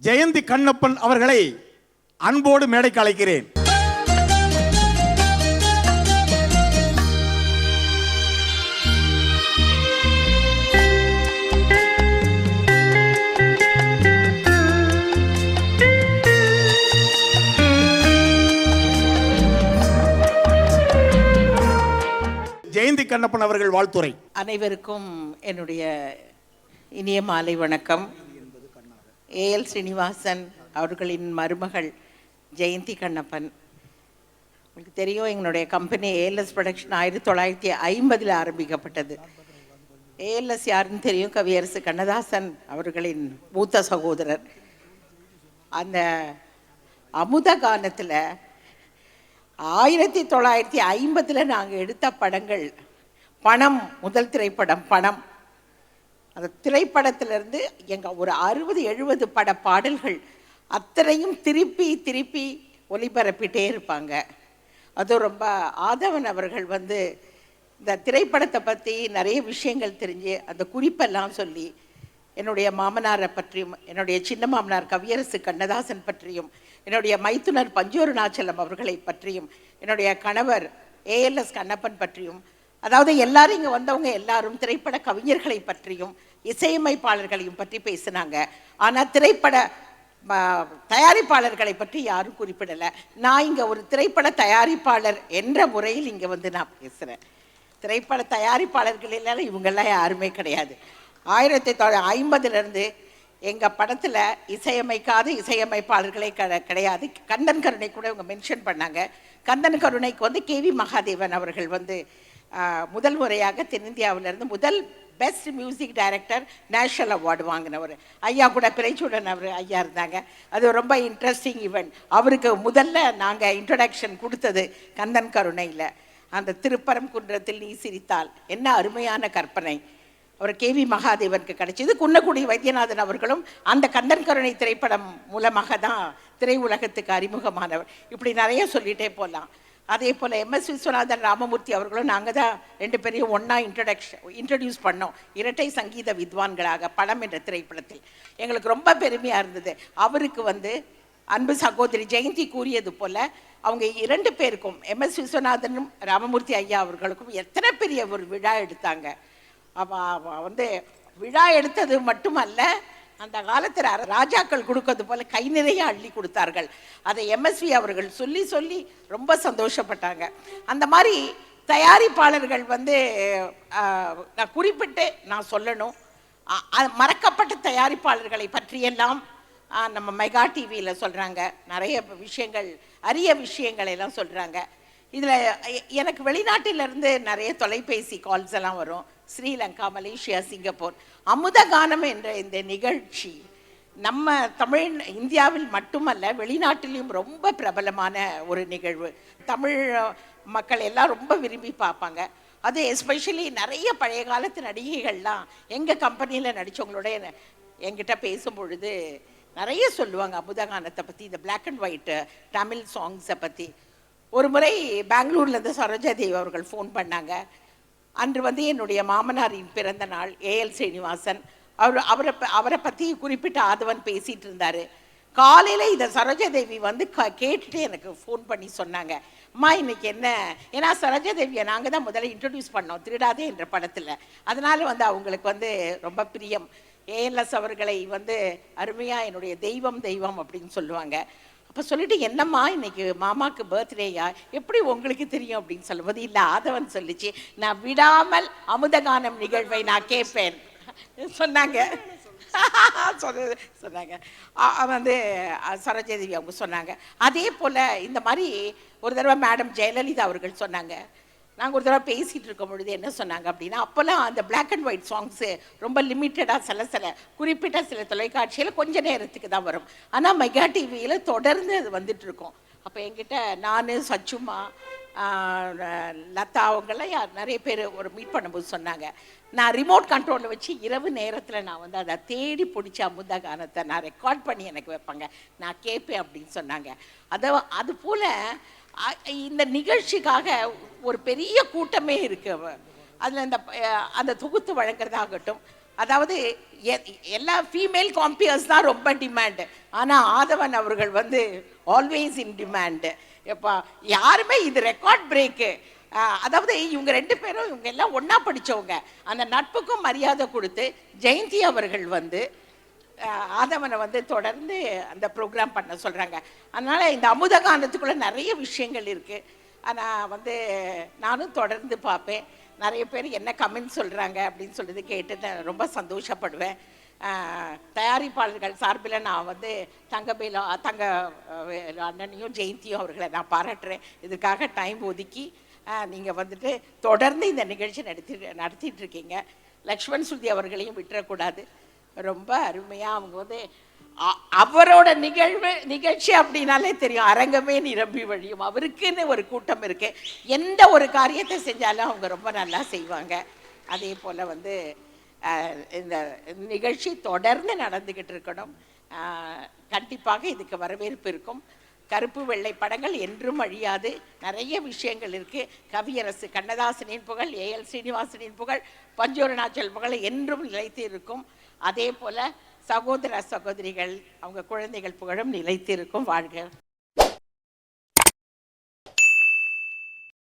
ஜெயந்தி கண்ணப்பன் அவர்களை அன்போடு மேடைக்கு அழைக்கிறேன். ஜெயந்தி கண்ணப்பன் அவர்கள் வாழ்த்துரை. அனைவருக்கும் என்னுடைய இனிய மாலை வணக்கம். ஏஎல் ஸ்ரீனிவாசன் அவர்களின் மருமகள் ஜெயந்தி கண்ணப்பன். உங்களுக்கு தெரியும், எங்களுடைய கம்பெனி ஏஎல்எஸ் ப்ரொடக்ஷன் 1950 ஆரம்பிக்கப்பட்டது. ஏஎல்எஸ் யாருன்னு தெரியும், கவியரசு கண்ணதாசன் அவர்களின் மூத்த சகோதரர். அந்த அமுத கானத்தில் 1950 நாங்கள் எடுத்த படங்கள் பணம், முதல் திரைப்படம் பணம். அந்த திரைப்படத்திலிருந்து எங்கள் ஒரு 60-70 பட பாடல்கள் அத்தனையும் திருப்பி திருப்பி ஒளிபரப்பிட்டே இருப்பாங்க. அதுவும் ரொம்ப ஆதவன் அவர்கள் இந்த திரைப்படத்தை பற்றி நிறைய விஷயங்கள் தெரிஞ்சு அந்த குறிப்பெல்லாம் சொல்லி என்னுடைய மாமனாரை பற்றியும், என்னுடைய சின்ன மாமனார் கவியரசு கண்ணதாசன் பற்றியும், என்னுடைய மைத்துனர் பஞ்சோருணாச்சலம் அவர்களை பற்றியும், என்னுடைய கணவர் ஏஎல்எஸ் கண்ணப்பன் பற்றியும், அதாவது எல்லாரும் இங்கே வந்தவங்க எல்லாரும் திரைப்பட கவிஞர்களை பற்றியும் இசையமைப்பாளர்களையும் பற்றி பேசினாங்க. ஆனால் திரைப்பட தயாரிப்பாளர்களை பற்றி யாரும் குறிப்பிடலை. நான் இங்கே ஒரு திரைப்பட தயாரிப்பாளர் என்ற முறையில் இங்கே நான் பேசுகிறேன். திரைப்பட தயாரிப்பாளர்கள் எல்லாம் இவங்கெல்லாம் யாருமே கிடையாது. 1950 எங்கள் படத்தில் இசையமைக்காத இசையமைப்பாளர்களே கிடையாது. கந்தன் கருணை கூட இவங்க மென்ஷன் பண்ணாங்க. கந்தன் கருணைக்கு KV மகாதேவன் அவர்கள் முதல் முறையாக தென்னிந்தியாவிலிருந்து முதல் best music director national award வாங்கினவர். ஐயா கூட பிறைச்சூடன் அவர் ஐயா இருந்தாங்க. அது ரொம்ப இன்ட்ரெஸ்டிங் ஈவெண்ட். அவருக்கு முதல்ல நாங்கள் இன்ட்ரடக்ஷன் கொடுத்தது கந்தன் கருணையில். அந்த திருப்பரங்குன்றத்தில் நீ சிரித்தால் என்ன அருமையான கற்பனை அவர் KV மகாதேவனுக்கு கிடைச்சது. குன்னக்குடி வைத்தியநாதன் அவர்களும் அந்த கந்தன் கருணை திரைப்படம் மூலமாக தான் திரையுலகத்துக்கு அறிமுகமானவர். இப்படி நிறைய சொல்லிகிட்டே போகலாம். அதே போல் MS விஸ்வநாதன் ராமமூர்த்தி அவர்களும் நாங்கள் தான் 2 பேரையும் ஒன்றா இன்ட்ரடியூஸ் பண்ணோம், இரட்டை சங்கீத வித்வான்களாக படம் என்ற திரைப்படத்தில். எங்களுக்கு ரொம்ப பெருமையாக இருந்தது. அவருக்கு அன்பு சகோதரி ஜெயந்தி கூறியது போல் அவங்க 2 பேருக்கும் MS விஸ்வநாதனும் ராமமூர்த்தி ஐயா அவர்களுக்கும் எத்தனை பெரிய ஒரு விழா எடுத்தாங்க. விழா எடுத்தது மட்டுமல்ல, அந்த காலத்தில் ராஜாக்கள் கொடுக்கறது போல கை நிறைய அள்ளி கொடுத்தார்கள். அதை MSV அவர்கள் சொல்லி சொல்லி ரொம்ப சந்தோஷப்பட்டாங்க. அந்த மாதிரி தயாரிப்பாளர்கள் நான் குறிப்பிட்டு நான் சொல்லணும். மறக்கப்பட்ட தயாரிப்பாளர்களை பற்றியெல்லாம் நம்ம மெகா டிவியில் சொல்கிறாங்க. நிறைய விஷயங்கள், அரிய விஷயங்கள் எல்லாம் சொல்கிறாங்க. இதில் எனக்கு வெளிநாட்டிலிருந்து நிறைய தொலைபேசி கால்ஸ் எல்லாம் வரும். Sri Lanka, Malaysia, Singapore. அமுத கானம் என்ற இந்த நிகழ்ச்சி நம்ம இந்தியாவில் மட்டுமல்ல, வெளிநாட்டிலையும் ரொம்ப பிரபலமான ஒரு நிகழ்வு. தமிழ் மக்கள் எல்லாம் ரொம்ப விரும்பி பார்ப்பாங்க. அது எஸ்பெஷலி நிறைய பழைய காலத்து நடிகைகள்லாம் எங்கள் கம்பெனியில் நடித்தவங்களோட என்கிட்ட பேசும் பொழுது நிறைய சொல்லுவாங்க அமுத கானத்தை பற்றி, இந்த பிளாக் அண்ட் ஒயிட் தமிழ் சாங்ஸை பற்றி. ஒரு முறை பெங்களூர்லேருந்து சரோஜாதேவி அவர்கள் ஃபோன் பண்ணாங்க. அன்று என்னுடைய மாமனாரின் பிறந்த நாள். ஏஎல் ஸ்ரீனிவாசன் அவரை பற்றி குறிப்பிட்ட ஆதவன் பேசிகிட்டு இருந்தார். காலையில் இதை சரோஜாதேவி கேட்டுட்டு எனக்கு ஃபோன் பண்ணி சொன்னாங்க, அம்மா இன்னைக்கு என்ன, ஏன்னா சரோஜாதேவியை நாங்கள் தான் முதல்ல இன்ட்ரடியூஸ் பண்ணோம் திருடாதே என்ற படத்தில். அதனால் அவங்களுக்கு ரொம்ப பிரியம். ஏஎல்எஸ் அவர்களை அருமையாக என்னுடைய தெய்வம் தெய்வம் அப்படின்னு சொல்லுவாங்க. அப்போ சொல்லிட்டு, என்னம்மா இன்னைக்கு மாமாவுக்கு பர்த்டேயா, எப்படி உங்களுக்கு தெரியும் அப்படின்னு சொல்லும்போது, இல்லை ஆதவன் சொல்லிச்சு, நான் விடாமல் அமுதகானம் நிகழ்வை நான் கேட்பேன் சொன்னாங்க. சொன்னாங்க சரோஜாதேவி அவங்க சொன்னாங்க. அதே போல் இந்த மாதிரி ஒரு தடவை மேடம் ஜெயலலிதா அவர்கள் சொன்னாங்க. நாங்கள் ஒரு தடவை பேசிகிட்டு இருக்கும் பொழுது என்ன சொன்னாங்க அப்படின்னா, அப்போல்லாம் அந்த பிளாக் அண்ட் ஒயிட் சாங்ஸு ரொம்ப லிமிட்டடாக சில குறிப்பிட்ட சில தொலைக்காட்சியில் கொஞ்ச நேரத்துக்கு தான் வரும். ஆனால் மெகா டிவியில் தொடர்ந்து அது வந்துட்டுருக்கோம். அப்போ என்கிட்ட நான், சச்சுமா, லதா அவங்கெல்லாம் நிறைய பேர் ஒரு மீட் பண்ணும்போது சொன்னாங்க, நான் ரிமோட் கண்ட்ரோலில் வச்சு இரவு நேரத்தில் நான் அதை தேடி பிடிச்ச அமுத கானத்தை நான் ரெக்கார்ட் பண்ணி எனக்கு வைப்பாங்க, நான் கேட்பேன் அப்படின்னு சொன்னாங்க. அது போல் இந்த நிகழ்ச்சிக்காக ஒரு பெரிய கூட்டமே இருக்கு. அதில் அந்த தொகுத்து வழங்குறதாகட்டும், அதாவது எல்லா ஃபீமேல் காம்பியர்ஸ் தான் ரொம்ப டிமாண்டு, ஆனால் ஆதவன் அவர்கள் வந்து ஆல்வேஸ் இன் டிமாண்டு. எப்பா யாருமே இது ரெக்கார்ட் பிரேக்கு. அதாவது இவங்க 2 பேரும் இவங்க எல்லாம் ஒன்றா படித்தவங்க, அந்த நட்புக்கும் மரியாதை கொடுத்து ஜெயந்தி அவர்கள் வந்து ஆதவனை வந்து தொடர்ந்து அந்த ப்ரோக்ராம் பண்ண சொல்கிறாங்க. அதனால் இந்த அமுதகானத்துக்குள்ளே நிறைய விஷயங்கள் இருக்குது. ஆனால் வந்து நானும் தொடர்ந்து பார்ப்பேன். நிறைய பேர் என்ன கமெண்ட் சொல்கிறாங்க அப்படின்னு சொல்லிட்டு கேட்டு நான் ரொம்ப சந்தோஷப்படுவேன். தயாரிப்பாளர்கள் சார்பில் நான் வந்து தங்க அண்ணனையும் ஜெயந்தியும் அவர்களை நான் பாராட்டுறேன். இதுக்காக டைம் ஒதுக்கி நீங்கள் வந்துட்டு தொடர்ந்து இந்த நிகழ்ச்சி நடத்திட்டு இருக்கீங்க. லக்ஷ்மண் சுருதி அவர்களையும் விட்டுறக்கூடாது. ரொம்ப அருமையாக அவங்க வந்து அவரோட நிகழ்ச்சி அப்படின்னாலே தெரியும், அரங்கமே நிரம்பி வழியும். அவருக்குன்னு ஒரு கூட்டம் இருக்கு. எந்த ஒரு காரியத்தை செஞ்சாலும் அவங்க ரொம்ப நல்லா செய்வாங்க. அதே போல் வந்து இந்த நிகழ்ச்சி தொடர்ந்து நடந்துக்கிட்டு இருக்கணும். கண்டிப்பாக இதுக்கு வரவேற்பு இருக்கும். கருப்பு வெள்ளை படங்கள் என்றும் அழியாது. நிறைய விஷயங்கள் இருக்குது. கவியரசு கண்ணதாசனின் புகழ், ஏஎல் ஸ்ரீனிவாசனின் புகழ், பஞ்சோரணாச்சல் புகழ் என்றும் நிலைத்து இருக்கும். அதே போல் சகோதர சகோதரிகள் அவங்க குழந்தைகள் புகழும் நிலைத்து இருக்கும். வாழ்க.